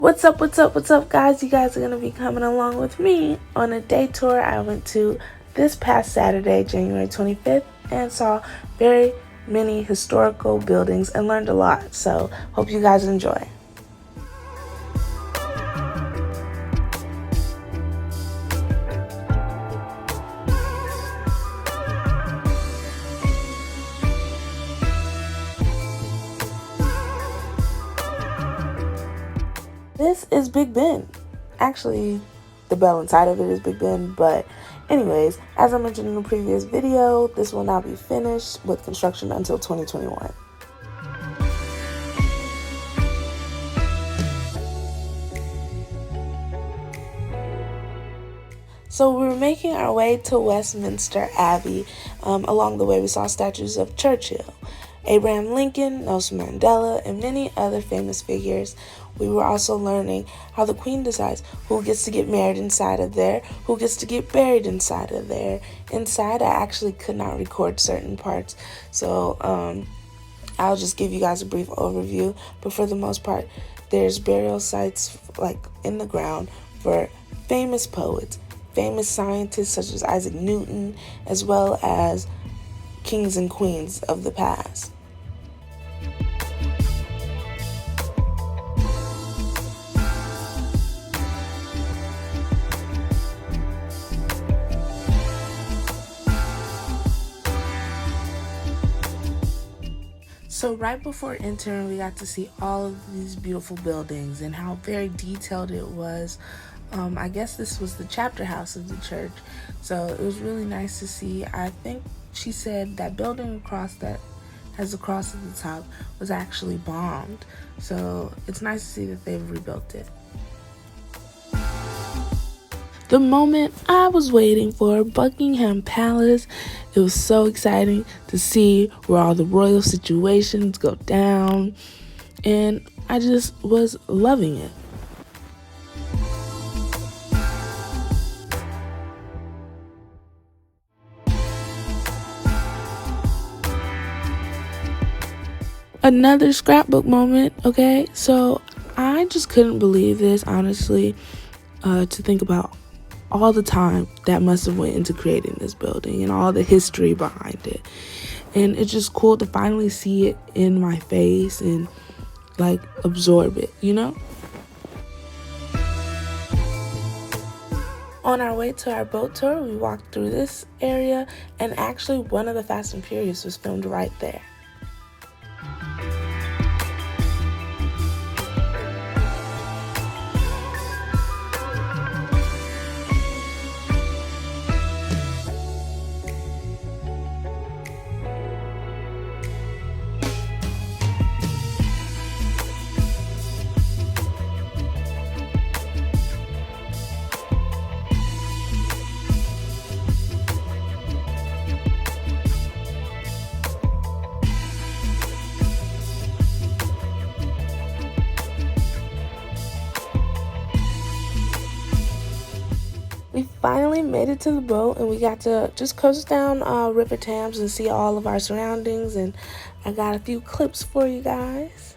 What's up, guys? You guys are going to be coming along with me on a day tour I went to this past Saturday, January 25th, and saw very many historical buildings and learned a lot. So, hope you guys enjoy. This is Big Ben. Actually, the bell inside of it is Big Ben, but anyways, as I mentioned in the previous video, this will now be finished with construction until 2021. So we were making our way to Westminster Abbey. Along the way, we saw statues of Churchill, Abraham Lincoln, Nelson Mandela, and many other famous figures. We were also learning how the Queen decides who gets to get married inside of there, who gets to get buried inside of there. Inside, I actually could not record certain parts, so I'll just give you guys a brief overview. But for the most part, there's burial sites like in the ground for famous poets, famous scientists such as Isaac Newton, as well as kings and queens of the past. So right before entering, we got to see all of these beautiful buildings and how very detailed it was. I guess this was the chapter house of the church, so it was really nice to see. I think she said that building across that has a cross at the top was actually bombed, so it's nice to see that they've rebuilt it. The moment I was waiting for, Buckingham Palace. It was so exciting to see where all the royal situations go down, and I just was loving it. Another scrapbook moment, okay? So I just couldn't believe this, honestly, to think about all the time that must have went into creating this building and all the history behind it. And it's just cool to finally see it in my face and like absorb it, you know? On our way to our boat tour, we walked through this area, and actually one of the Fast and Furious was filmed right there. We finally made it to the boat, and we got to just coast down River Thames and see all of our surroundings, and I got a few clips for you guys.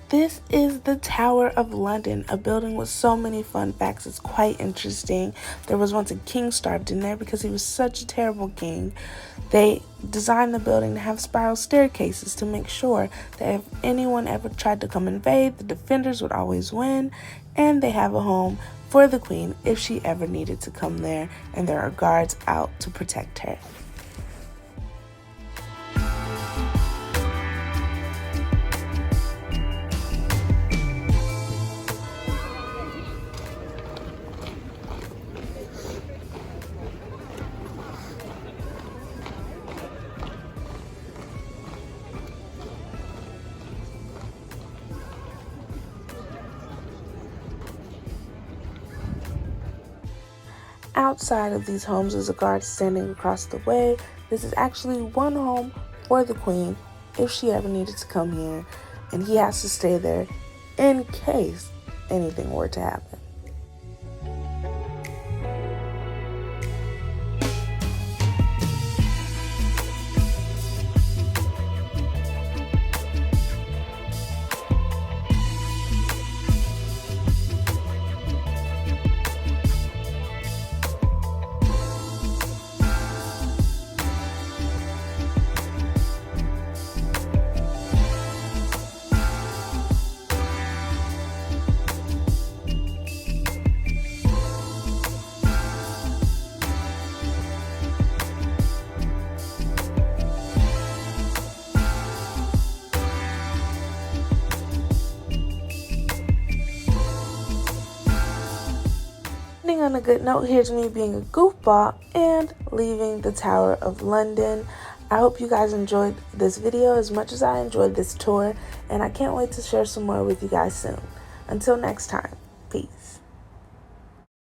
This is the Tower of London, a building with so many fun facts. It's quite interesting. There was once a king starved in there because he was such a terrible king. They designed the building to have spiral staircases to make sure that if anyone ever tried to come invade, the defenders would always win, and they have a home for the queen if she ever needed to come there, and there are guards out to protect her. outside of these homes is a guard standing across the way. This is actually one home for the Queen if she ever needed to come here, and he has to stay there in case anything were to happen. Ending on a good note, here's me being a goofball and leaving the Tower of London. I hope you guys enjoyed this video as much as I enjoyed this tour, and I can't wait to share some more with you guys soon. Until next time.